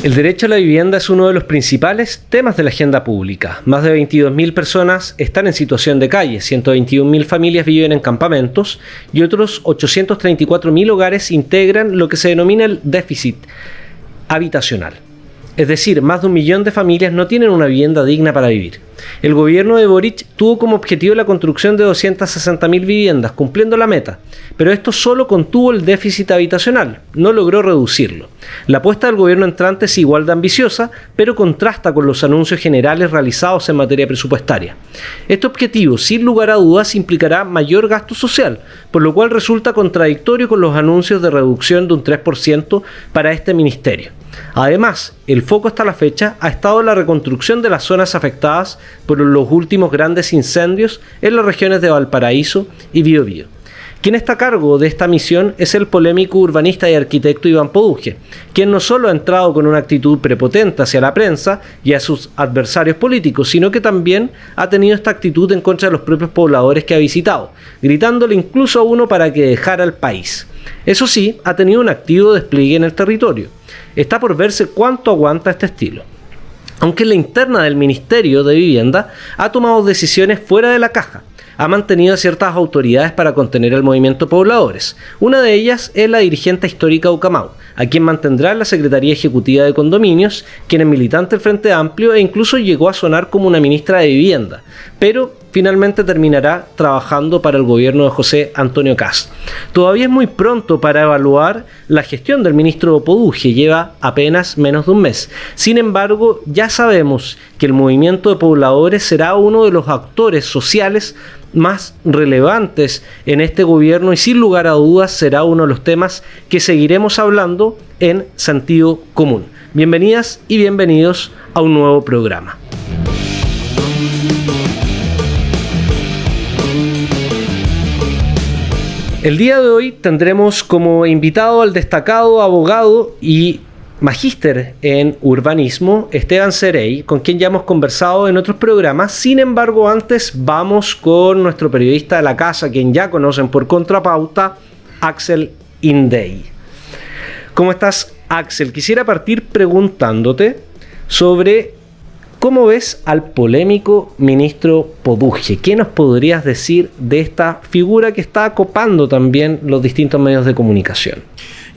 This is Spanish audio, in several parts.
El derecho a la vivienda es uno de los principales temas de la agenda pública. Más de 22.000 personas están en situación de calle, 121.000 familias viven en campamentos y otros 834.000 hogares integran lo que se denomina el déficit habitacional. Es decir, más de 1 millón de familias no tienen una vivienda digna para vivir. El gobierno de Boric tuvo como objetivo la construcción de 260.000 viviendas, cumpliendo la meta, pero esto solo contuvo el déficit habitacional, no logró reducirlo. La apuesta del gobierno entrante es igual de ambiciosa, pero contrasta con los anuncios generales realizados en materia presupuestaria. Este objetivo, sin lugar a dudas, implicará mayor gasto social, por lo cual resulta contradictorio con los anuncios de reducción de un 3% para este ministerio. Además, el foco hasta la fecha ha estado en la reconstrucción de las zonas afectadas por los últimos grandes incendios en las regiones de Valparaíso y Biobío. Quien está a cargo de esta misión es el polémico urbanista y arquitecto Iván Poduje, quien no solo ha entrado con una actitud prepotente hacia la prensa y a sus adversarios políticos, sino que también ha tenido esta actitud en contra de los propios pobladores que ha visitado, gritándole incluso a uno para que dejara el país. Eso sí, ha tenido un activo despliegue en el territorio. Está por verse cuánto aguanta este estilo. Aunque la interna del Ministerio de Vivienda ha tomado decisiones fuera de la caja, ha mantenido a ciertas autoridades para contener el movimiento de pobladores. Una de ellas es la dirigente histórica Ucamau, a quien mantendrá en la Secretaría Ejecutiva de Condominios, quien es militante del Frente Amplio e incluso llegó a sonar como una ministra de Vivienda, pero finalmente terminará trabajando para el gobierno de José Antonio Kast. Todavía es muy pronto para evaluar la gestión del ministro Poduje, lleva apenas menos de un mes. Sin embargo, ya sabemos que el movimiento de pobladores será uno de los actores sociales más relevantes en este gobierno y sin lugar a dudas será uno de los temas que seguiremos hablando en Sentido Común. Bienvenidas y bienvenidos a un nuevo programa. El día de hoy tendremos como invitado al destacado abogado y magíster en urbanismo, Esteban Cerey, con quien ya hemos conversado en otros programas. Sin embargo, antes vamos con nuestro periodista de la casa, quien ya conocen por Contrapauta, Axel Indey. ¿Cómo estás, Axel? Quisiera partir preguntándote sobre ¿cómo ves al polémico ministro Poduje? ¿Qué nos podrías decir de esta figura que está copando también los distintos medios de comunicación?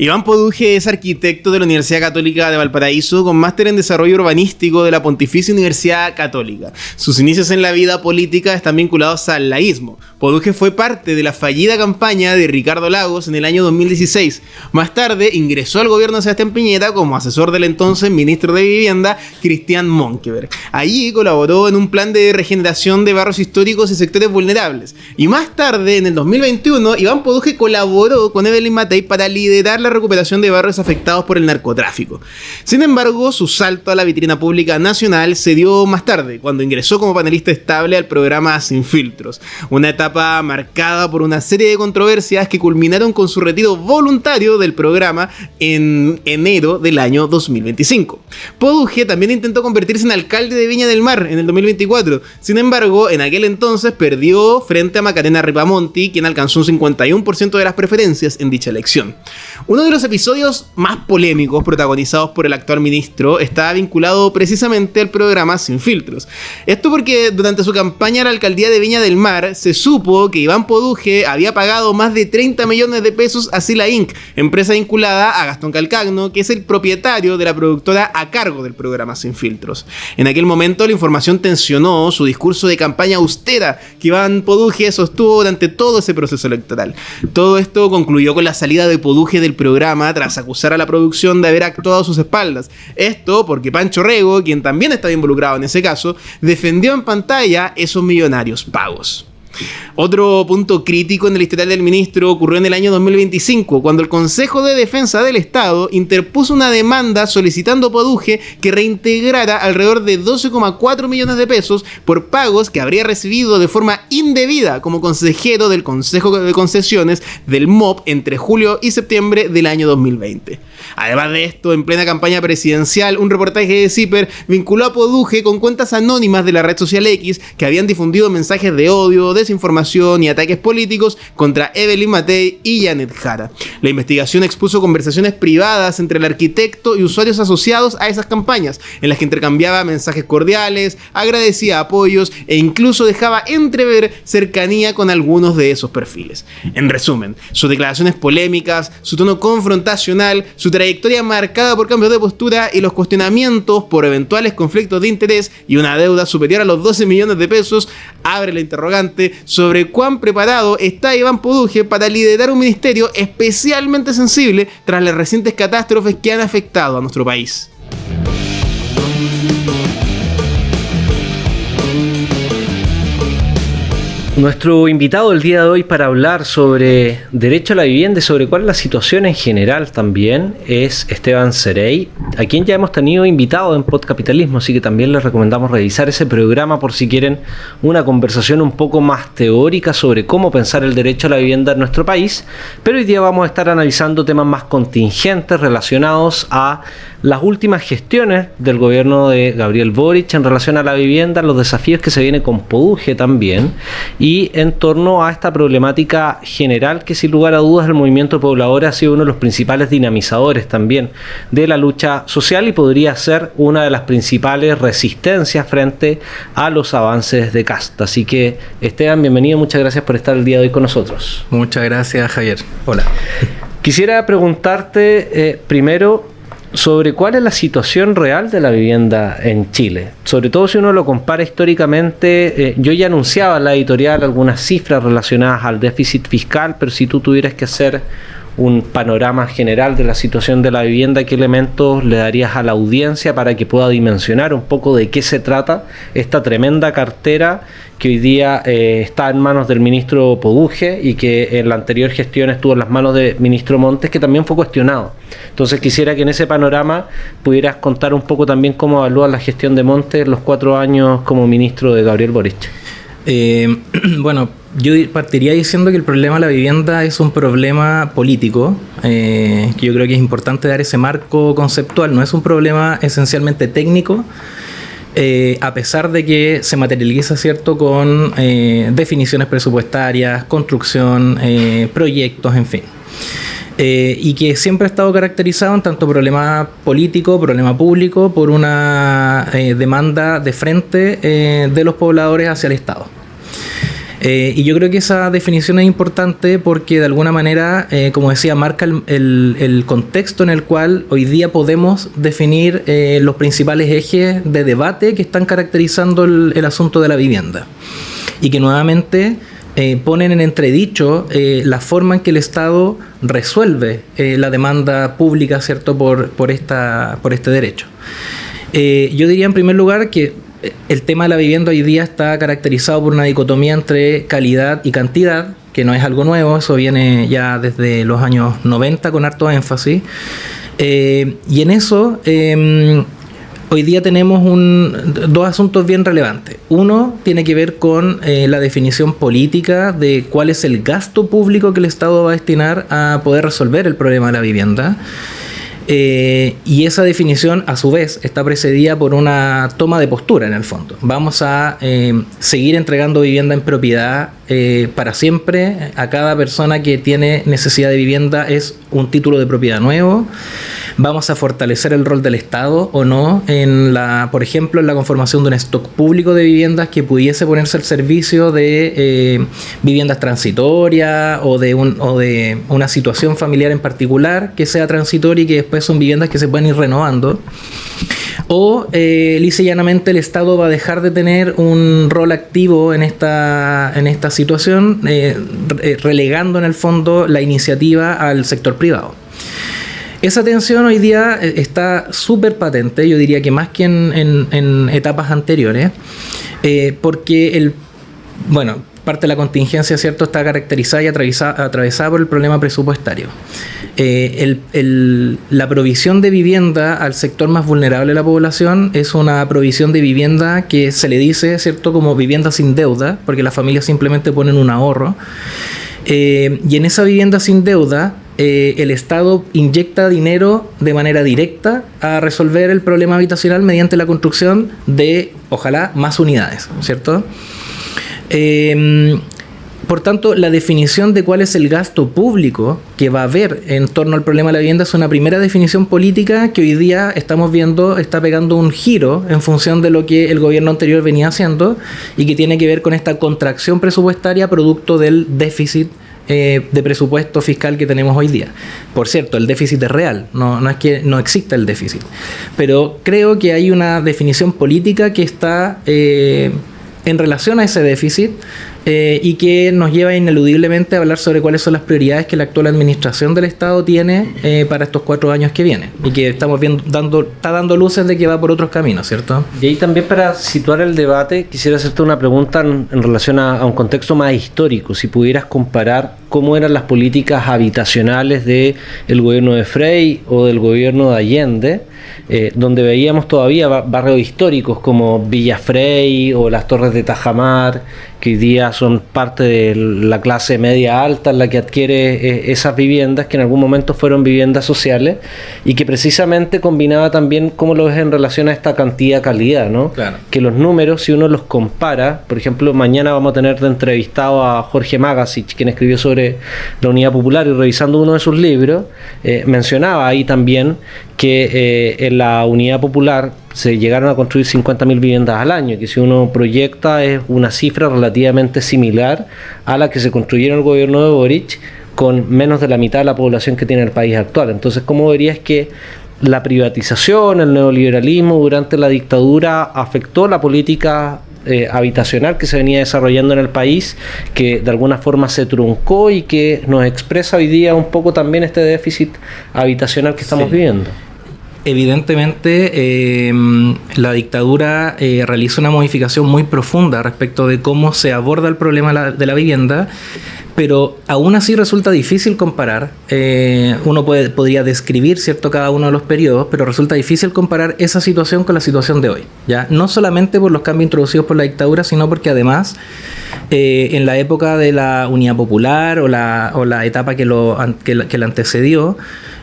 Iván Poduje es arquitecto de la Universidad Católica de Valparaíso con máster en desarrollo urbanístico de la Pontificia Universidad Católica. Sus inicios en la vida política están vinculados al laísmo. Poduje fue parte de la fallida campaña de Ricardo Lagos en el año 2016. Más tarde ingresó al gobierno de Sebastián Piñera como asesor del entonces ministro de Vivienda, Cristian Monkeberg. Allí colaboró en un plan de regeneración de barrios históricos y sectores vulnerables. Y más tarde, en el 2021, Iván Poduje colaboró con Evelyn Matei para liderar la recuperación de barrios afectados por el narcotráfico. Sin embargo, su salto a la vitrina pública nacional se dio más tarde, cuando ingresó como panelista estable al programa Sin Filtros, una etapa marcada por una serie de controversias que culminaron con su retiro voluntario del programa en enero del año 2025. Poduje también intentó convertirse en alcalde de Viña del Mar en el 2024, sin embargo, en aquel entonces perdió frente a Macarena Ripamonti, quien alcanzó un 51% de las preferencias en dicha elección. Uno de los episodios más polémicos protagonizados por el actual ministro está vinculado precisamente al programa Sin Filtros. Esto porque durante su campaña a la alcaldía de Viña del Mar se supo que Iván Poduje había pagado más de 30 millones de pesos a Sila Inc., empresa vinculada a Gastón Calcagno, que es el propietario de la productora a cargo del programa Sin Filtros. En aquel momento la información tensionó su discurso de campaña austera que Iván Poduje sostuvo durante todo ese proceso electoral. Todo esto concluyó con la salida de Poduje del programa tras acusar a la producción de haber actuado a sus espaldas. Esto porque Pancho Rego, quien también estaba involucrado en ese caso, defendió en pantalla esos millonarios pagos. Otro punto crítico en el historial del ministro ocurrió en el año 2025, cuando el Consejo de Defensa del Estado interpuso una demanda solicitando a Poduje que reintegrara alrededor de 12,4 millones de pesos por pagos que habría recibido de forma indebida como consejero del Consejo de Concesiones del MOP entre julio y septiembre del año 2020. Además de esto, en plena campaña presidencial, un reportaje de CIPER vinculó a Poduje con cuentas anónimas de la red social X que habían difundido mensajes de odio, desinformación y ataques políticos contra Evelyn Matei y Janet Jara. La investigación expuso conversaciones privadas entre el arquitecto y usuarios asociados a esas campañas, en las que intercambiaba mensajes cordiales, agradecía apoyos e incluso dejaba entrever cercanía con algunos de esos perfiles. En resumen, sus declaraciones polémicas, su tono confrontacional, su trayectoria marcada por cambios de postura y los cuestionamientos por eventuales conflictos de interés y una deuda superior a los 12 millones de pesos, abre la interrogante sobre cuán preparado está Iván Poduje para liderar un ministerio especialmente sensible tras las recientes catástrofes que han afectado a nuestro país. Nuestro invitado el día de hoy para hablar sobre derecho a la vivienda y sobre cuál es la situación en general también es Esteban Cerey, a quien ya hemos tenido invitado en Podcapitalismo, así que también les recomendamos revisar ese programa por si quieren una conversación un poco más teórica sobre cómo pensar el derecho a la vivienda en nuestro país. Pero hoy día vamos a estar analizando temas más contingentes relacionados a las últimas gestiones del gobierno de Gabriel Boric en relación a la vivienda, los desafíos que se vienen con Poduje también, y en torno a esta problemática general que sin lugar a dudas el movimiento poblador ha sido uno de los principales dinamizadores también de la lucha social y podría ser una de las principales resistencias frente a los avances de Kast. Así que Esteban, bienvenido, muchas gracias por estar el día de hoy con nosotros. Muchas gracias, Javier. Hola. Quisiera preguntarte primero sobre cuál es la situación real de la vivienda en Chile. Sobre todo si uno lo compara históricamente, yo ya anunciaba en la editorial algunas cifras relacionadas al déficit fiscal, pero si tú tuvieras que hacer un panorama general de la situación de la vivienda, ¿qué elementos le darías a la audiencia para que pueda dimensionar un poco de qué se trata esta tremenda cartera que hoy día está en manos del ministro Poduje y que en la anterior gestión estuvo en las manos del ministro Montes, que también fue cuestionado? Entonces quisiera que en ese panorama pudieras contar un poco también cómo evalúas la gestión de Montes los 4 años como ministro de Gabriel Boric. Bueno, yo partiría diciendo que el problema de la vivienda es un problema político, que yo creo que es importante dar ese marco conceptual. No es un problema esencialmente técnico, a pesar de que se materializa, ¿cierto?, con definiciones presupuestarias, construcción, proyectos, en fin. Y que siempre ha estado caracterizado en tanto problema político, problema público, por una demanda de frente de los pobladores hacia el Estado. Y yo creo que esa definición es importante porque de alguna manera, como decía, marca el contexto en el cual hoy día podemos definir los principales ejes de debate que están caracterizando el asunto de la vivienda. Y que nuevamente ponen en entredicho la forma en que el Estado resuelve la demanda pública, ¿cierto?, por este derecho. Yo diría en primer lugar que el tema de la vivienda hoy día está caracterizado por una dicotomía entre calidad y cantidad, que no es algo nuevo, eso viene ya desde los años 90 con harto énfasis. Y en eso hoy día tenemos dos asuntos bien relevantes. Uno tiene que ver con la definición política de cuál es el gasto público que el Estado va a destinar a poder resolver el problema de la vivienda. Y esa definición, a su vez, está precedida por una toma de postura, en el fondo. Vamos a seguir entregando vivienda en propiedad para siempre. A cada persona que tiene necesidad de vivienda es un título de propiedad nuevo. Vamos a fortalecer el rol del Estado o no, por ejemplo, en la conformación de un stock público de viviendas que pudiese ponerse al servicio de viviendas transitorias o de una situación familiar en particular que sea transitoria y que después son viviendas que se pueden ir renovando. O lisa y llanamente el Estado va a dejar de tener un rol activo en esta situación, relegando en el fondo la iniciativa al sector privado. Esa tensión hoy día está súper patente, yo diría que más que en etapas anteriores, porque parte de la contingencia, ¿cierto?, está caracterizada y atravesada por el problema presupuestario. La provisión de vivienda al sector más vulnerable de la población es una provisión de vivienda que se le dice, ¿cierto?, como vivienda sin deuda, porque las familias simplemente ponen un ahorro. Y en esa vivienda sin deuda, el Estado inyecta dinero de manera directa a resolver el problema habitacional mediante la construcción de, ojalá, más unidades, ¿cierto? Por tanto, la definición de cuál es el gasto público que va a haber en torno al problema de la vivienda es una primera definición política que hoy día estamos viendo está pegando un giro en función de lo que el gobierno anterior venía haciendo y que tiene que ver con esta contracción presupuestaria producto del déficit de presupuesto fiscal que tenemos hoy día. Por cierto, el déficit es real, no es que no exista el déficit, pero creo que hay una definición política que está en relación a ese déficit y que nos lleva ineludiblemente a hablar sobre cuáles son las prioridades que la actual administración del Estado tiene para estos 4 años que vienen y que estamos viendo, está dando luces de que va por otros caminos, ¿cierto? Y ahí también, para situar el debate, quisiera hacerte una pregunta en relación a un contexto más histórico. Si pudieras comparar cómo eran las políticas habitacionales del gobierno de Frei o del gobierno de Allende, donde veíamos todavía barrios históricos como Villa Frei o las Torres de Tajamar, que hoy día son parte de la clase media alta en la que adquiere esas viviendas, que en algún momento fueron viviendas sociales, y que precisamente combinaba también, cómo lo ves en relación a esta cantidad-calidad, ¿no? Claro. Que los números, si uno los compara, por ejemplo, mañana vamos a tener de entrevistado a Jorge Magasic, quien escribió sobre la Unidad Popular, y revisando uno de sus libros, mencionaba ahí también que en la Unidad Popular se llegaron a construir 50.000 viviendas al año, que si uno proyecta es una cifra relativamente similar a la que se construyeron en el gobierno de Boric, con menos de la mitad de la población que tiene el país actual. Entonces, ¿cómo verías que la privatización, el neoliberalismo durante la dictadura afectó la política habitacional que se venía desarrollando en el país, que de alguna forma se truncó y que nos expresa hoy día un poco también este déficit habitacional que estamos viviendo? Evidentemente, la dictadura realiza una modificación muy profunda respecto de cómo se aborda el problema de la vivienda, pero aún así resulta difícil comparar. Uno podría describir, ¿cierto?, cada uno de los periodos, pero resulta difícil comparar esa situación con la situación de hoy, ¿ya? No solamente por los cambios introducidos por la dictadura, sino porque además en la época de la Unidad Popular o la etapa que la antecedió,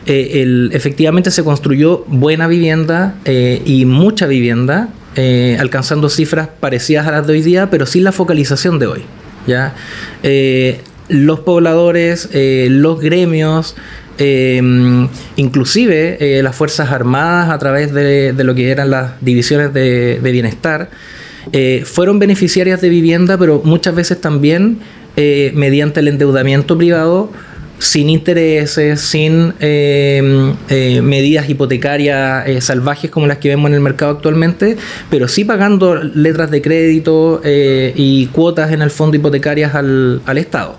efectivamente se construyó buena vivienda y mucha vivienda, alcanzando cifras parecidas a las de hoy día, pero sin la focalización de hoy, ¿ya? Los pobladores, los gremios, inclusive las Fuerzas Armadas a través de lo que eran las divisiones de bienestar, fueron beneficiarias de vivienda, pero muchas veces también mediante el endeudamiento privado, sin intereses, sin medidas hipotecarias salvajes como las que vemos en el mercado actualmente, pero sí pagando letras de crédito y cuotas en el fondo hipotecarias al Estado.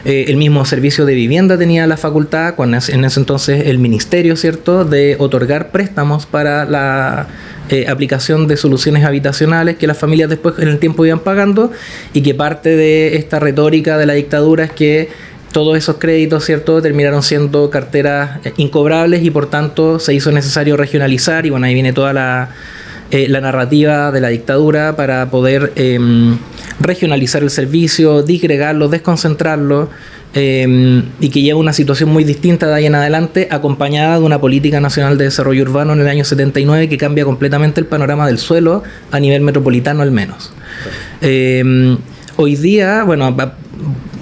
El mismo servicio de vivienda tenía la facultad, en ese entonces el ministerio, ¿cierto?, de otorgar préstamos para la aplicación de soluciones habitacionales que las familias después en el tiempo iban pagando, y que parte de esta retórica de la dictadura es que todos esos créditos, ¿cierto?, terminaron siendo carteras incobrables y por tanto se hizo necesario regionalizar, y bueno, ahí viene toda la narrativa de la dictadura para poder regionalizar el servicio, disgregarlo, desconcentrarlo, y que lleva una situación muy distinta de ahí en adelante, acompañada de una política nacional de desarrollo urbano en el año 79 que cambia completamente el panorama del suelo a nivel metropolitano al menos. Hoy día, bueno,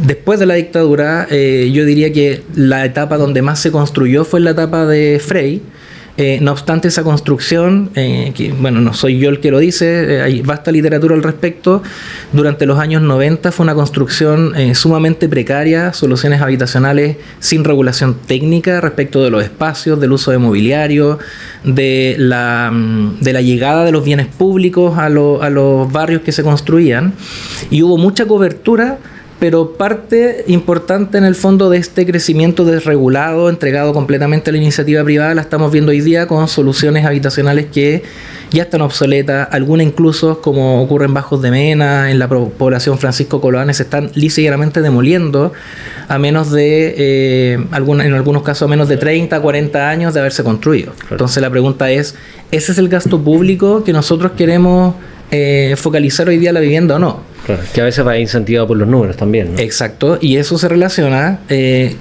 después de la dictadura, yo diría que la etapa donde más se construyó fue la etapa de Frei. No obstante, esa construcción, que bueno, no soy yo el que lo dice, hay vasta literatura al respecto, durante los años 90 fue una construcción sumamente precaria, soluciones habitacionales sin regulación técnica respecto de los espacios, del uso de mobiliario, de la llegada de los bienes públicos a los barrios que se construían, y hubo mucha cobertura, pero parte importante en el fondo de este crecimiento desregulado, entregado completamente a la iniciativa privada, la estamos viendo hoy día con soluciones habitacionales que ya están obsoletas, algunas incluso, como ocurre en Bajos de Mena, en la población Francisco Coloane, se están lisa y llanamente demoliendo a menos de, en algunos casos, a menos de 30, 40 años de haberse construido. Entonces la pregunta es, ¿ese es el gasto público que nosotros queremos focalizar hoy día la vivienda o no? Claro, que a veces va incentivado por los números también, ¿no? Exacto, y eso se relaciona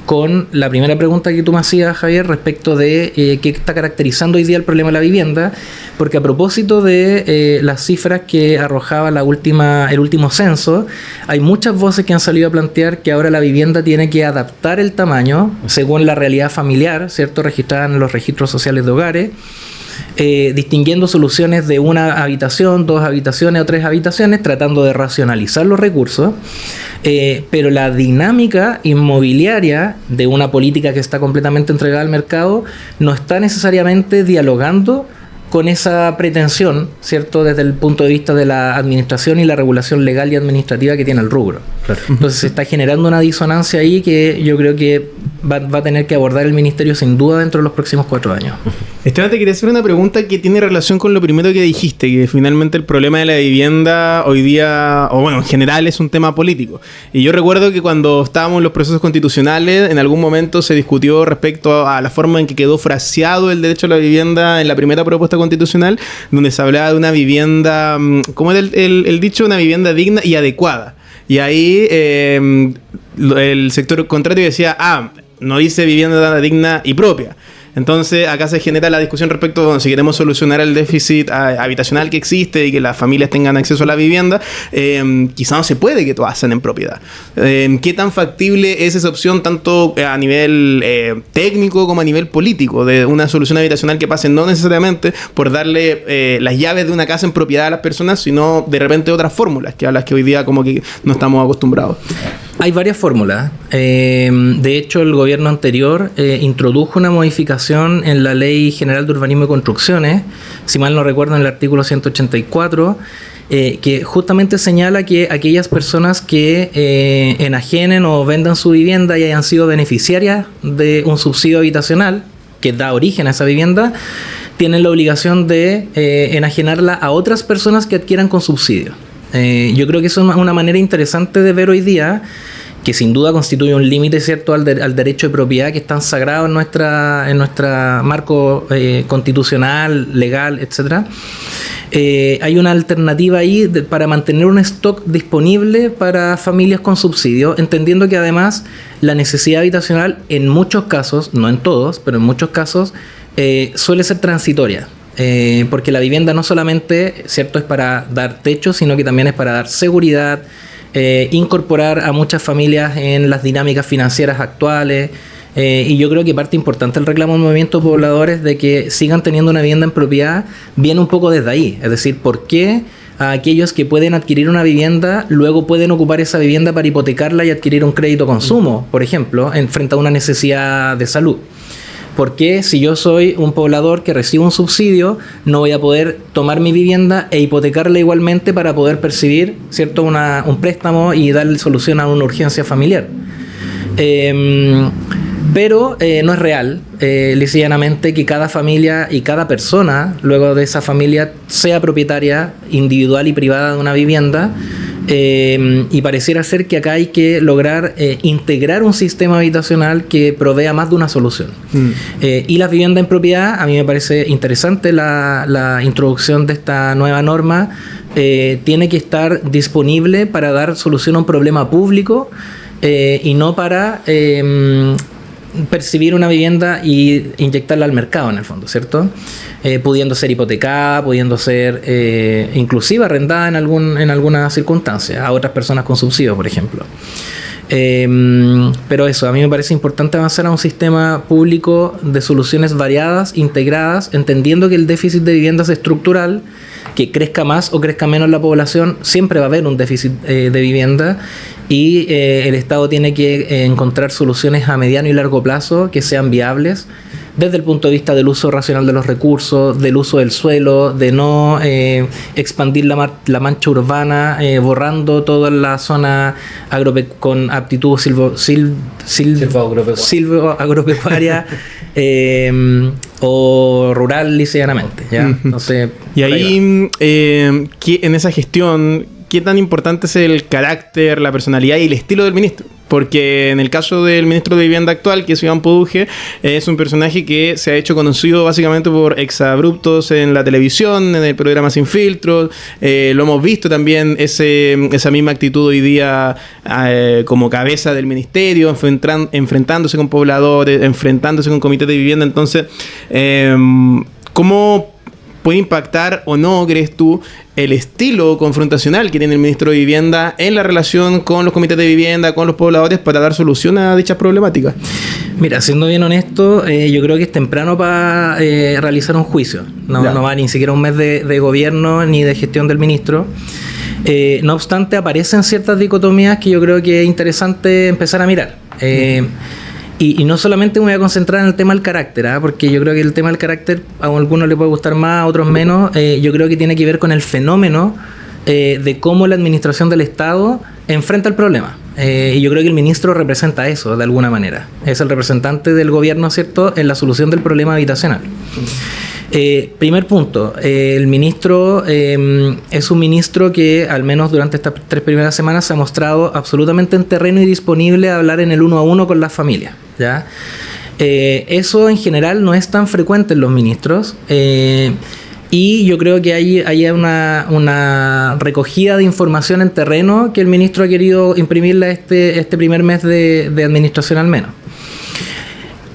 con la primera pregunta que tú me hacías, Javier, respecto de qué está caracterizando hoy día el problema de la vivienda, porque a propósito de las cifras que arrojaba el último censo, hay muchas voces que han salido a plantear que ahora la vivienda tiene que adaptar el tamaño según la realidad familiar, ¿cierto?, registrada en los registros sociales de hogares, distinguiendo soluciones de una habitación, 2 habitaciones o 3 habitaciones, tratando de racionalizar los recursos, pero la dinámica inmobiliaria de una política que está completamente entregada al mercado no está necesariamente dialogando con esa pretensión, ¿cierto?, desde el punto de vista de la administración y la regulación legal y administrativa que tiene el rubro. Claro. Entonces se está generando una disonancia ahí que yo creo que va a tener que abordar el Ministerio sin duda dentro de los próximos 4 años. Esteban, te quería hacer una pregunta que tiene relación con lo primero que dijiste, que finalmente el problema de la vivienda hoy día, o bueno, en general es un tema político. Y yo recuerdo que cuando estábamos en los procesos constitucionales, en algún momento se discutió respecto a la forma en que quedó fraseado el derecho a la vivienda en la primera propuesta constitucional, donde se hablaba de una vivienda, ¿cómo era el dicho? Una vivienda digna y adecuada. Y ahí el sector contrario decía, no dice vivienda digna y propia. Entonces acá se genera la discusión respecto a, bueno, si queremos solucionar el déficit habitacional que existe y que las familias tengan acceso a la vivienda, quizá no se puede que todas sean en propiedad. ¿Qué tan factible es esa opción tanto a nivel técnico como a nivel político de una solución habitacional que pase no necesariamente por darle las llaves de una casa en propiedad a las personas, sino de repente otras fórmulas a las que hoy día como que no estamos acostumbrados? Hay varias fórmulas. De hecho, el gobierno anterior introdujo una modificación en la Ley General de Urbanismo y Construcciones, si mal no recuerdo, en el artículo 184, que justamente señala que aquellas personas que enajenen o vendan su vivienda y hayan sido beneficiarias de un subsidio habitacional que da origen a esa vivienda, tienen la obligación de enajenarla a otras personas que adquieran con subsidio. Yo creo que eso es una manera interesante de ver hoy día, que sin duda constituye un límite, ¿cierto?, al derecho de propiedad que es tan sagrado en nuestra marco constitucional, legal, etcétera. Hay una alternativa ahí para mantener un stock disponible para familias con subsidio, entendiendo que además la necesidad habitacional en muchos casos, no en todos, pero en muchos casos, suele ser transitoria. Porque la vivienda no solamente, ¿cierto?, es para dar techo, sino que también es para dar seguridad, incorporar a muchas familias en las dinámicas financieras actuales, y yo creo que parte importante del reclamo del movimiento pobladores de que sigan teniendo una vivienda en propiedad viene un poco desde ahí, es decir, ¿por qué a aquellos que pueden adquirir una vivienda luego pueden ocupar esa vivienda para hipotecarla y adquirir un crédito consumo, por ejemplo, frente a una necesidad de salud? ¿Por qué si yo soy un poblador que recibe un subsidio no voy a poder tomar mi vivienda e hipotecarla igualmente para poder percibir, ¿cierto?, un préstamo y darle solución a una urgencia familiar? Pero no es real, lisa y llanamente, que cada familia y cada persona, luego de esa familia, sea propietaria individual y privada de una vivienda. Y pareciera ser que acá hay que lograr integrar un sistema habitacional que provea más de una solución. Y la vivienda en propiedad, a mí me parece interesante la introducción de esta nueva norma. Tiene que estar disponible para dar solución a un problema público y no para percibir una vivienda y inyectarla al mercado, en el fondo, ¿cierto? Pudiendo ser hipotecada, pudiendo ser inclusive arrendada en algunas circunstancias a otras personas con subsidio, por ejemplo. Pero eso, a mí me parece importante avanzar a un sistema público de soluciones variadas, integradas, entendiendo que el déficit de viviendas es estructural, que crezca más o crezca menos la población, siempre va a haber un déficit de vivienda, y el Estado tiene que encontrar soluciones a mediano y largo plazo que sean viables desde el punto de vista del uso racional de los recursos, del uso del suelo, de no expandir la mancha urbana, borrando toda la zona con aptitud silvoagropecuaria o rural, lisa y llanamente, ¿ya? Entonces, y ahí, en esa gestión, ¿qué tan importante es el carácter, la personalidad y el estilo del ministro? Porque en el caso del ministro de Vivienda actual, que es Iván Poduje, es un personaje que se ha hecho conocido básicamente por exabruptos en la televisión, en el programa Sin Filtros. Lo hemos visto también esa misma actitud hoy día como cabeza del ministerio, enfrentándose con pobladores, enfrentándose con comités de vivienda. Entonces, ¿cómo puede impactar o no, crees tú, el estilo confrontacional que tiene el ministro de Vivienda en la relación con los comités de vivienda, con los pobladores, para dar solución a dichas problemáticas? Mira, siendo bien honesto, yo creo que es temprano para realizar un juicio. No va ni siquiera un mes de gobierno ni de gestión del ministro. No obstante, aparecen ciertas dicotomías que yo creo que es interesante empezar a mirar. Y no solamente me voy a concentrar en el tema del carácter, porque yo creo que el tema del carácter a algunos le puede gustar más, a otros menos. Yo creo que tiene que ver con el fenómeno de cómo la administración del Estado enfrenta el problema. Y yo creo que el ministro representa eso de alguna manera. Es el representante del gobierno, ¿cierto?, en la solución del problema habitacional. Primer punto, el ministro es un ministro que al menos durante estas 3 primeras semanas se ha mostrado absolutamente en terreno y disponible a hablar en el 1 a 1 con las familias, ¿ya? Eso en general no es tan frecuente en los ministros, y yo creo que hay una recogida de información en terreno que el ministro ha querido imprimirle a este primer mes de administración al menos.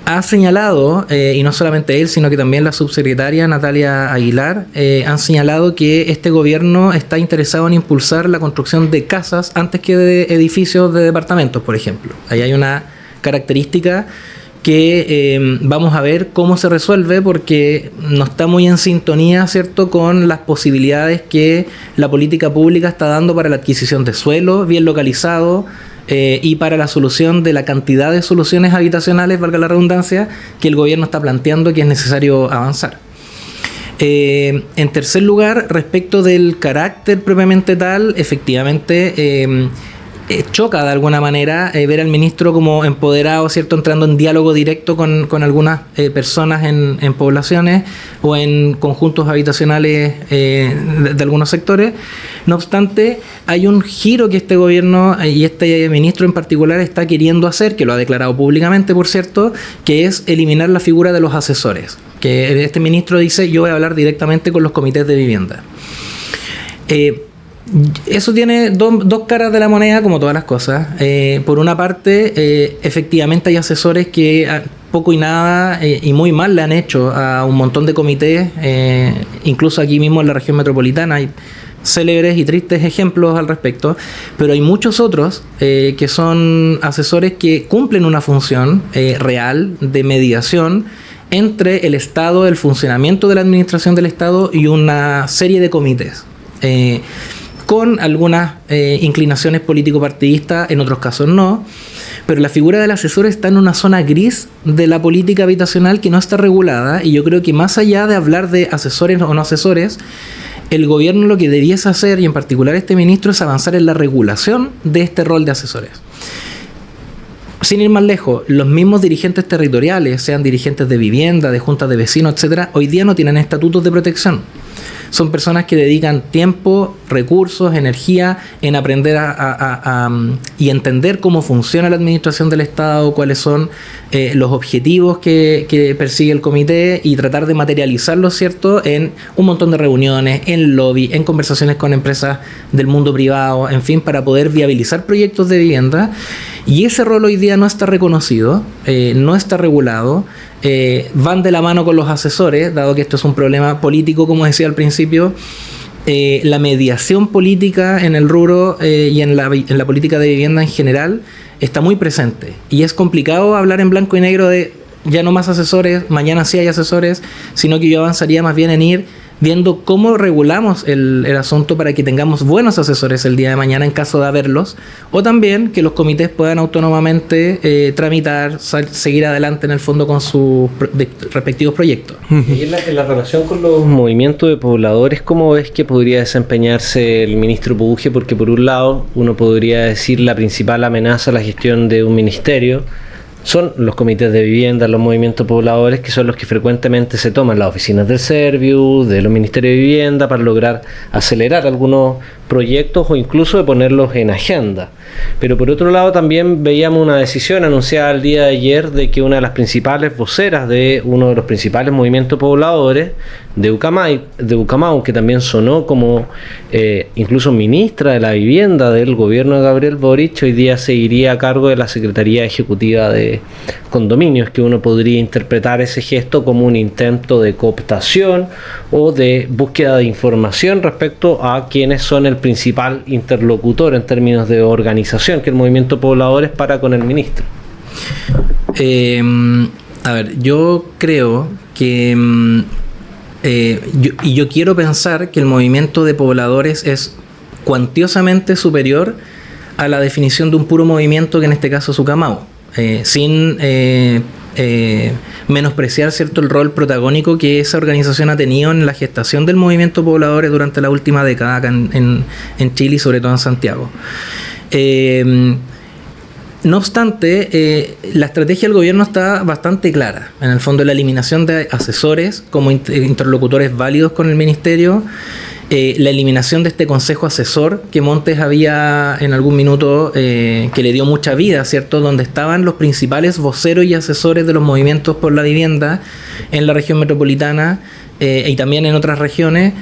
Ha señalado, y no solamente él, sino que también la subsecretaria Natalia Aguilar, han señalado que este gobierno está interesado en impulsar la construcción de casas antes que de edificios de departamentos, por ejemplo. Ahí hay una característica que vamos a ver cómo se resuelve, porque no está muy en sintonía, ¿cierto?, con las posibilidades que la política pública está dando para la adquisición de suelo bien localizado, y para la solución de la cantidad de soluciones habitacionales, valga la redundancia, que el gobierno está planteando que es necesario avanzar. En tercer lugar, respecto del carácter propiamente tal, efectivamente choca de alguna manera ver al ministro como empoderado, ¿cierto?, entrando en diálogo directo con algunas personas en poblaciones o en conjuntos habitacionales de algunos sectores. No obstante, hay un giro que este gobierno y este ministro en particular está queriendo hacer, que lo ha declarado públicamente, por cierto, que es eliminar la figura de los asesores. Que este ministro dice: yo voy a hablar directamente con los comités de vivienda. Eso tiene dos caras de la moneda, como todas las cosas. Por una parte, efectivamente hay asesores que poco y nada y muy mal le han hecho a un montón de comités, incluso aquí mismo en la región metropolitana hay célebres y tristes ejemplos al respecto, pero hay muchos otros que son asesores que cumplen una función real de mediación entre el Estado, el funcionamiento de la administración del Estado y una serie de comités. Con algunas inclinaciones político-partidistas, en otros casos no, pero la figura del asesor está en una zona gris de la política habitacional que no está regulada, y yo creo que más allá de hablar de asesores o no asesores, el gobierno lo que debiese hacer, y en particular este ministro, es avanzar en la regulación de este rol de asesores. Sin ir más lejos, los mismos dirigentes territoriales, sean dirigentes de vivienda, de juntas de vecinos, etcétera, hoy día no tienen estatutos de protección. Son personas que dedican tiempo, recursos, energía en aprender y entender cómo funciona la administración del Estado, cuáles son los objetivos que persigue el comité, y tratar de materializarlos, ¿cierto?, en un montón de reuniones, en lobby, en conversaciones con empresas del mundo privado, en fin, para poder viabilizar proyectos de vivienda. Y ese rol hoy día no está reconocido, no está regulado. Van de la mano con los asesores, dado que esto es un problema político, como decía al principio. La mediación política en el rubro y en la política de vivienda en general está muy presente, y es complicado hablar en blanco y negro de ya no más asesores, mañana sí hay asesores, sino que yo avanzaría más bien en ir viendo cómo regulamos el asunto para que tengamos buenos asesores el día de mañana en caso de haberlos, o también que los comités puedan autónomamente tramitar, seguir adelante en el fondo con sus respectivos proyectos. Y en la relación con los movimientos de pobladores, ¿cómo ves que podría desempeñarse el ministro Pubuje? Porque por un lado uno podría decir la principal amenaza a la gestión de un ministerio son los comités de vivienda, los movimientos pobladores, que son los que frecuentemente se toman las oficinas del Serviu, de los ministerios de vivienda, para lograr acelerar algunos proyectos o incluso de ponerlos en agenda. Pero por otro lado también veíamos una decisión anunciada el día de ayer de que una de las principales voceras de uno de los principales movimientos pobladores de Ucamau, que también sonó como incluso ministra de la vivienda del gobierno de Gabriel Boric, hoy día seguiría a cargo de la Secretaría Ejecutiva de condominios, que uno podría interpretar ese gesto como un intento de cooptación o de búsqueda de información respecto a quienes son el principal interlocutor en términos de organización que el movimiento Pobladores para con el ministro. A ver, yo creo que yo quiero pensar que el movimiento de pobladores es cuantiosamente superior a la definición de un puro movimiento, que en este caso es Ucamau, sin menospreciar, ¿cierto?, el rol protagónico que esa organización ha tenido en la gestación del movimiento Pobladores durante la última década acá en Chile y sobre todo en Santiago. No obstante, la estrategia del gobierno está bastante clara. En el fondo, la eliminación de asesores como interlocutores válidos con el ministerio, la eliminación de este consejo asesor que Montes había en algún minuto, que le dio mucha vida, ¿cierto?, donde estaban los principales voceros y asesores de los movimientos por la vivienda en la región metropolitana y también en otras regiones.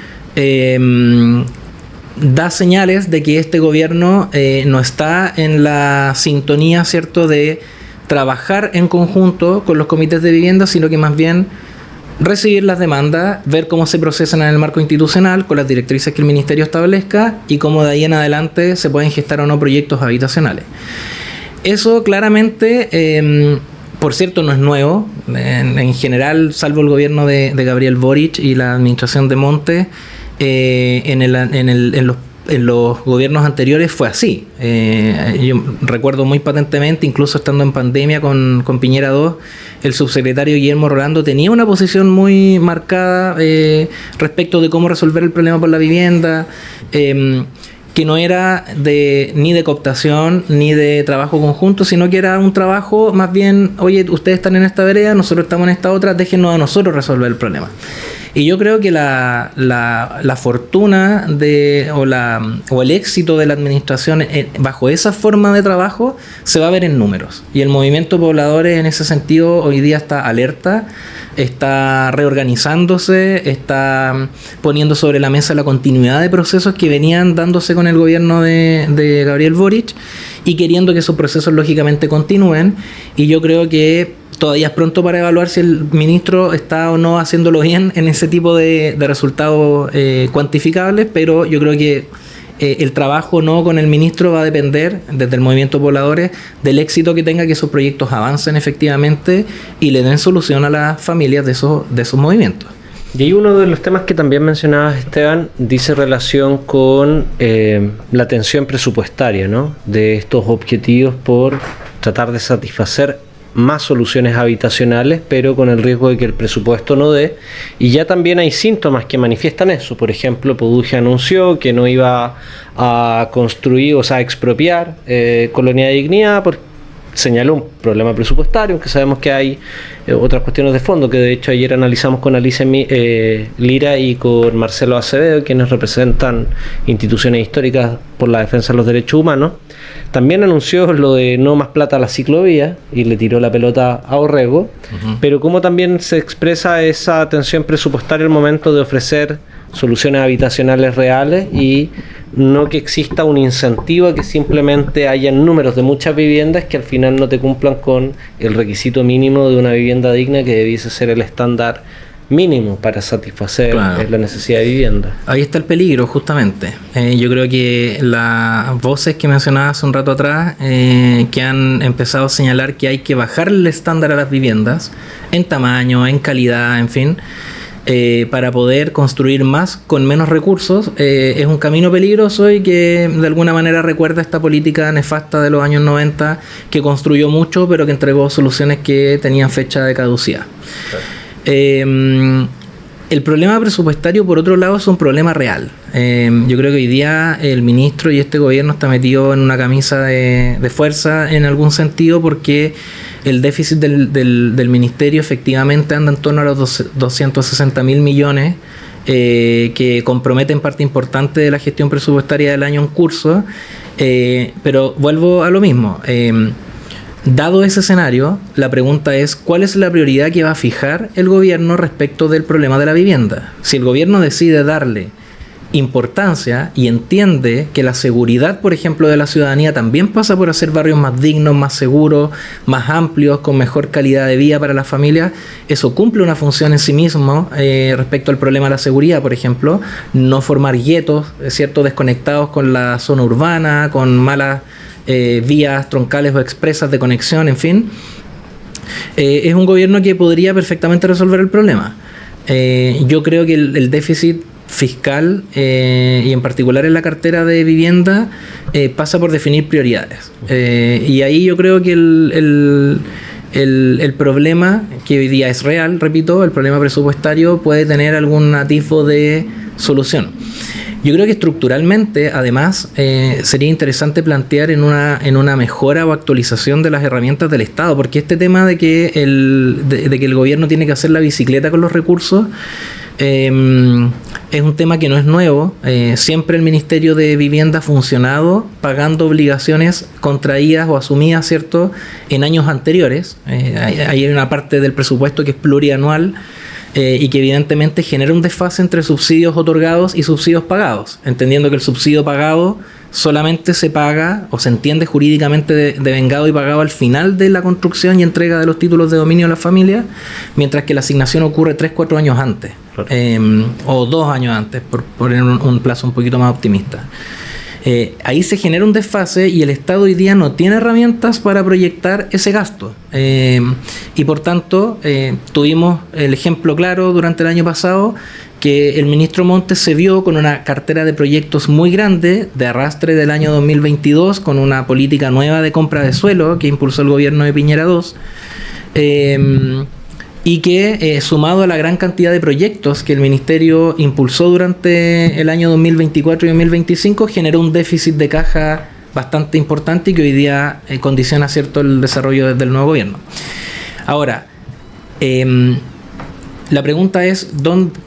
Da señales de que este gobierno no está en la sintonía, ¿cierto?, de trabajar en conjunto con los comités de vivienda, sino que más bien recibir las demandas, ver cómo se procesan en el marco institucional con las directrices que el ministerio establezca y cómo de ahí en adelante se pueden gestar o no proyectos habitacionales. Eso claramente, por cierto, no es nuevo. En general, salvo el gobierno de Gabriel Boric y la administración de Montes, en los gobiernos anteriores fue así. Yo recuerdo muy patentemente, incluso estando en pandemia con Piñera II, el subsecretario Guillermo Rolando tenía una posición muy marcada respecto de cómo resolver el problema por la vivienda, que no era ni de cooptación ni de trabajo conjunto, sino que era un trabajo más bien, oye, ustedes están en esta vereda, nosotros estamos en esta otra, déjenos a nosotros resolver el problema. Y yo creo que la fortuna o el éxito de la administración bajo esa forma de trabajo se va a ver en números. Y el movimiento Pobladores en ese sentido hoy día está alerta, está reorganizándose, está poniendo sobre la mesa la continuidad de procesos que venían dándose con el gobierno de Gabriel Boric y queriendo que esos procesos lógicamente continúen. Y yo creo que todavía es pronto para evaluar si el ministro está o no haciéndolo bien en ese tipo de resultados cuantificables, pero yo creo que el trabajo no con el ministro va a depender, desde el movimiento Pobladores, del éxito que tenga, que esos proyectos avancen efectivamente y le den solución a las familias de esos movimientos. Y hay uno de los temas que también mencionabas, Esteban, dice relación con la tensión presupuestaria, ¿no?, de estos objetivos por tratar de satisfacer más soluciones habitacionales, pero con el riesgo de que el presupuesto no dé. Y ya también hay síntomas que manifiestan eso. Por ejemplo, Poduje anunció que no iba a construir, o sea, a expropiar Colonia de Dignidad, señaló un problema presupuestario, aunque sabemos que hay otras cuestiones de fondo, que de hecho ayer analizamos con Alicia Lira y con Marcelo Acevedo, quienes representan instituciones históricas por la defensa de los derechos humanos. También anunció lo de no más plata a la ciclovía y le tiró la pelota a Orrego, pero cómo también se expresa esa tensión presupuestaria al momento de ofrecer soluciones habitacionales reales y no que exista un incentivo a que simplemente hayan números de muchas viviendas que al final no te cumplan con el requisito mínimo de una vivienda digna, que debiese ser el estándar mínimo para satisfacer la necesidad de vivienda. Ahí está el peligro, justamente. Yo creo que las voces que mencionaba hace un rato atrás, que han empezado a señalar que hay que bajar el estándar a las viviendas en tamaño, en calidad, en fin, para poder construir más con menos recursos, es un camino peligroso y que de alguna manera recuerda esta política nefasta de los años 90, que construyó mucho pero que entregó soluciones que tenían fecha de caducidad. El problema presupuestario, por otro lado, es un problema real. Yo creo que hoy día el ministro y este gobierno está metido en una camisa de fuerza en algún sentido, porque el déficit del ministerio efectivamente anda en torno a los 260.000 millones, que comprometen parte importante de la gestión presupuestaria del año en curso. Pero vuelvo a lo mismo. Dado ese escenario, la pregunta es: ¿cuál es la prioridad que va a fijar el gobierno respecto del problema de la vivienda? Si el gobierno decide darle importancia y entiende que la seguridad, por ejemplo, de la ciudadanía también pasa por hacer barrios más dignos, más seguros, más amplios, con mejor calidad de vida para las familias, eso cumple una función en sí mismo respecto al problema de la seguridad, por ejemplo, no formar guetos, ¿cierto?, desconectados con la zona urbana, con malas vías troncales o expresas de conexión, en fin. Es un gobierno que podría perfectamente resolver el problema. Yo creo que el déficit fiscal y en particular en la cartera de vivienda pasa por definir prioridades. Y ahí yo creo que el problema, que hoy día es real, repito, el problema presupuestario puede tener algún atisbo de solución. Yo creo que estructuralmente, además, sería interesante plantear en una mejora o actualización de las herramientas del Estado, porque este tema de que el gobierno tiene que hacer la bicicleta con los recursos es un tema que no es nuevo. Siempre el Ministerio de Vivienda ha funcionado pagando obligaciones contraídas o asumidas, ¿cierto?, en años anteriores. Hay una parte del presupuesto que es plurianual, y que evidentemente genera un desfase entre subsidios otorgados y subsidios pagados, entendiendo que el subsidio pagado solamente se paga o se entiende jurídicamente devengado y pagado al final de la construcción y entrega de los títulos de dominio a la familia, mientras que la asignación ocurre 3-4 años antes, o 2 años antes, por poner un plazo un poquito más optimista. Ahí se genera un desfase y el Estado hoy día no tiene herramientas para proyectar ese gasto. Y por tanto, tuvimos el ejemplo claro durante el año pasado que el ministro Montes se vio con una cartera de proyectos muy grande de arrastre del año 2022, con una política nueva de compra de suelo que impulsó el gobierno de Piñera II. Y que, sumado a la gran cantidad de proyectos que el Ministerio impulsó durante el año 2024 y 2025, generó un déficit de caja bastante importante y que hoy día condiciona, ¿cierto?, el desarrollo del nuevo gobierno. Ahora, la pregunta es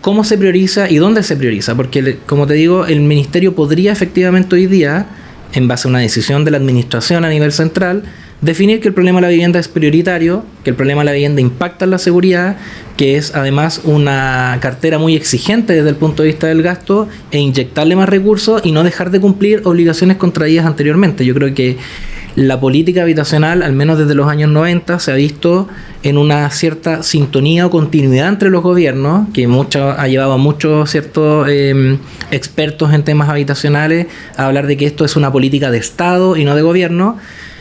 ¿cómo se prioriza y dónde se prioriza? Porque, como te digo, el Ministerio podría efectivamente hoy día, en base a una decisión de la Administración a nivel central, definir que el problema de la vivienda es prioritario, que el problema de la vivienda impacta en la seguridad, que es además una cartera muy exigente desde el punto de vista del gasto, e inyectarle más recursos y no dejar de cumplir obligaciones contraídas anteriormente. Yo creo que la política habitacional, al menos desde los años 90, se ha visto en una cierta sintonía o continuidad entre los gobiernos, que ha llevado a muchos ciertos expertos en temas habitacionales a hablar de que esto es una política de Estado y no de gobierno.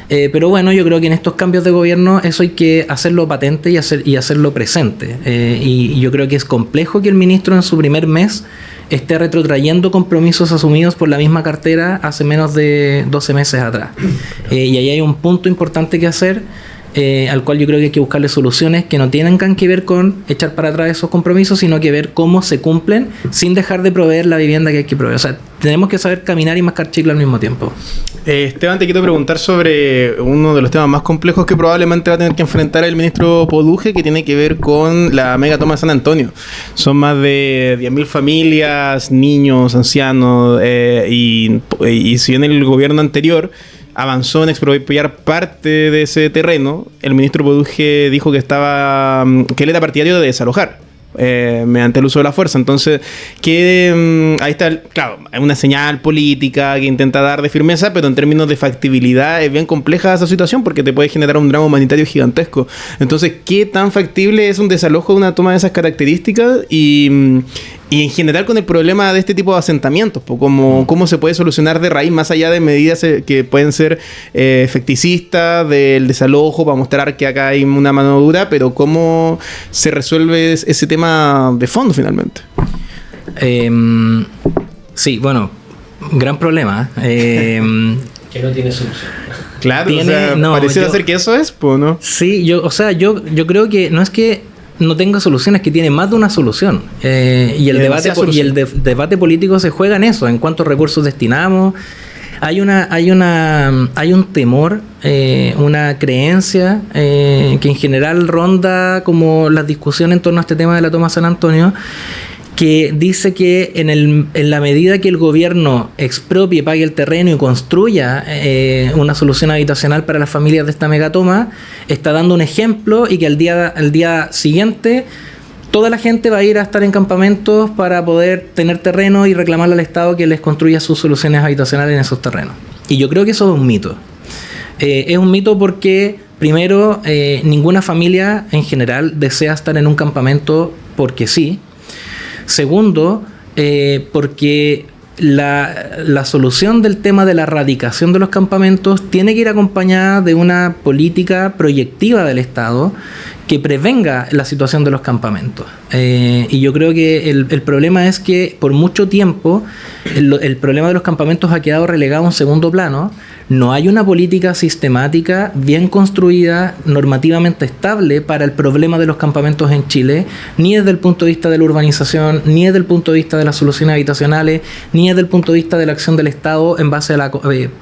Pero bueno, yo creo que en estos cambios de gobierno eso hay que hacerlo patente y hacerlo presente. Y yo creo que es complejo que el ministro en su primer mes esté retrotrayendo compromisos asumidos por la misma cartera hace menos de 12 meses atrás. Y ahí hay un punto importante que hacer, al cual yo creo que hay que buscarle soluciones que no tengan que ver con echar para atrás esos compromisos, sino que ver cómo se cumplen sin dejar de proveer la vivienda que hay que proveer. O sea, tenemos que saber caminar y mascar chicle al mismo tiempo. Esteban, te quiero preguntar sobre uno de los temas más complejos que probablemente va a tener que enfrentar el ministro Poduje, que tiene que ver con la megatoma de San Antonio. Son más de 10.000 familias, niños, ancianos, y si bien el gobierno anterior avanzó en expropiar parte de ese terreno, el ministro Poduje dijo que él era partidario de desalojar mediante el uso de la fuerza. Entonces, ahí está, claro, hay una señal política que intenta dar de firmeza, pero en términos de factibilidad es bien compleja esa situación porque te puede generar un drama humanitario gigantesco. Entonces, ¿qué tan factible es un desalojo de una toma de esas características? Y en general con el problema de este tipo de asentamientos, cómo se puede solucionar de raíz, más allá de medidas que pueden ser efecticistas del desalojo para mostrar que acá hay una mano dura, pero cómo se resuelve ese tema de fondo finalmente. Sí, bueno, gran problema. Que no tiene solución. Claro, pareciera ser que eso es, ¿no? Sí, yo creo que no es que no tenga soluciones, que tiene más de una solución. Y el debate político se juega en eso, en cuántos recursos destinamos. Hay un temor, una creencia que en general ronda como las discusiones en torno a este tema de la toma de San Antonio, que dice que en la medida que el gobierno expropie, pague el terreno y construya una solución habitacional para las familias de esta megatoma, está dando un ejemplo, y que al día siguiente toda la gente va a ir a estar en campamentos para poder tener terreno y reclamarle al Estado que les construya sus soluciones habitacionales en esos terrenos. Y yo creo que eso es un mito. Es un mito porque, primero, ninguna familia en general desea estar en un campamento porque sí. Segundo, porque la solución del tema de la erradicación de los campamentos tiene que ir acompañada de una política proyectiva del Estado que prevenga la situación de los campamentos. Y yo creo que el problema es que por mucho tiempo el problema de los campamentos ha quedado relegado a un segundo plano. No hay una política sistemática, bien construida, normativamente estable para el problema de los campamentos en Chile, ni desde el punto de vista de la urbanización, ni desde el punto de vista de las soluciones habitacionales, ni desde el punto de vista de la acción del Estado en base a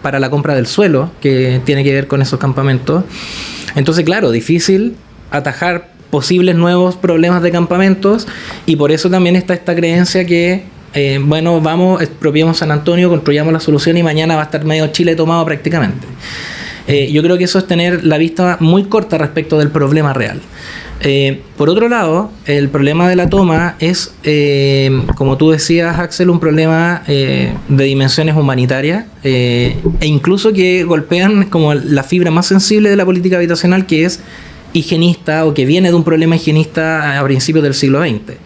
para la compra del suelo, que tiene que ver con esos campamentos. Entonces, claro, difícil atajar posibles nuevos problemas de campamentos, y por eso también está esta creencia que vamos, expropiemos San Antonio, construyamos la solución y mañana va a estar medio Chile tomado prácticamente. Yo creo que eso es tener la vista muy corta respecto del problema real. Por otro lado, el problema de la toma es, como tú decías, Axel, un problema de dimensiones humanitarias e incluso que golpean como la fibra más sensible de la política habitacional, que es higienista, o que viene de un problema higienista a principios del siglo XX.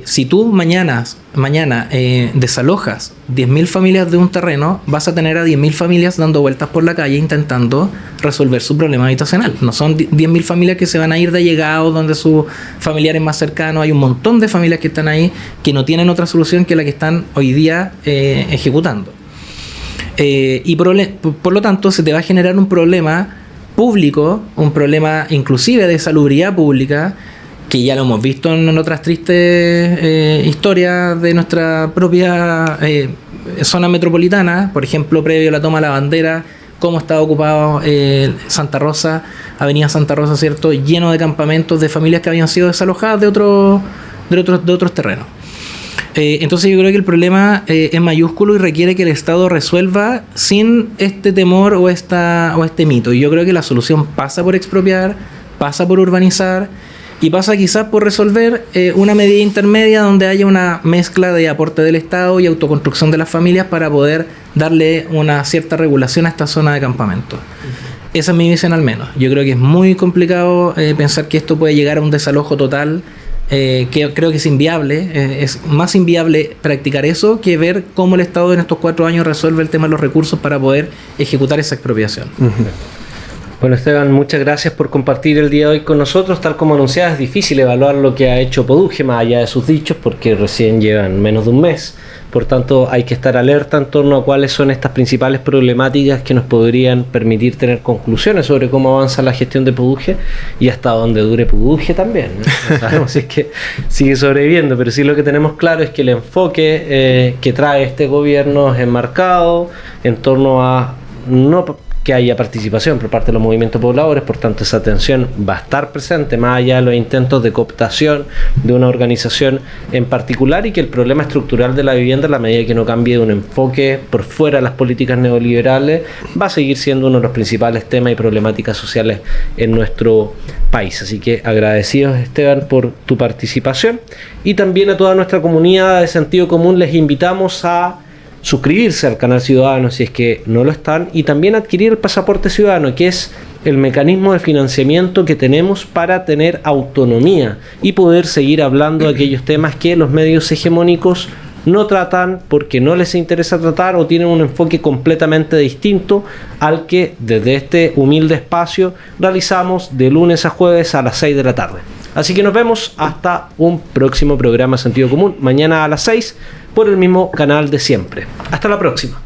Si tú mañana desalojas 10.000 familias de un terreno, vas a tener a 10.000 familias dando vueltas por la calle intentando resolver su problema habitacional. No son 10.000 familias que se van a ir de allegado donde sus familiares más cercanos. Hay un montón de familias que están ahí que no tienen otra solución que la que están hoy día ejecutando. Y por lo tanto se te va a generar un problema público, un problema inclusive de salubridad pública, que ya lo hemos visto en otras tristes historias de nuestra propia zona metropolitana. Por ejemplo, previo a la toma de la bandera, cómo estaba ocupado Santa Rosa, Avenida Santa Rosa, ¿cierto?, lleno de campamentos de familias que habían sido desalojadas de otros terrenos. Entonces yo creo que el problema es mayúsculo y requiere que el Estado resuelva sin este temor o este mito. Y yo creo que la solución pasa por expropiar, pasa por urbanizar, y pasa quizás por resolver una medida intermedia donde haya una mezcla de aporte del Estado y autoconstrucción de las familias para poder darle una cierta regulación a esta zona de campamento. Esa es mi visión al menos. Yo creo que es muy complicado pensar que esto puede llegar a un desalojo total, que creo que es inviable. Es más inviable practicar eso que ver cómo el Estado en estos 4 años resuelve el tema de los recursos para poder ejecutar esa expropiación. Bueno, Esteban, muchas gracias por compartir el día de hoy con nosotros. Tal como anunciaba, es difícil evaluar lo que ha hecho Poduje, más allá de sus dichos, porque recién llevan menos de un mes. Por tanto, hay que estar alerta en torno a cuáles son estas principales problemáticas que nos podrían permitir tener conclusiones sobre cómo avanza la gestión de Poduje y hasta dónde dure Poduje también, ¿no? No sabemos si es que sigue sobreviviendo, pero sí lo que tenemos claro es que el enfoque que trae este gobierno es enmarcado en torno a no que haya participación por parte de los movimientos pobladores. Por tanto, esa tensión va a estar presente más allá de los intentos de cooptación de una organización en particular, y que el problema estructural de la vivienda, a la medida que no cambie de un enfoque por fuera de las políticas neoliberales, va a seguir siendo uno de los principales temas y problemáticas sociales en nuestro país. Así que agradecidos, Esteban, por tu participación, y también a toda nuestra comunidad de Sentido Común les invitamos a suscribirse al canal Ciudadano si es que no lo están, y también adquirir el pasaporte ciudadano, que es el mecanismo de financiamiento que tenemos para tener autonomía y poder seguir hablando de aquellos temas que los medios hegemónicos no tratan porque no les interesa tratar, o tienen un enfoque completamente distinto al que desde este humilde espacio realizamos de lunes a jueves a las 6 de la tarde. Así que nos vemos hasta un próximo programa Sentido Común, mañana a las 6 por el mismo canal de siempre. Hasta la próxima.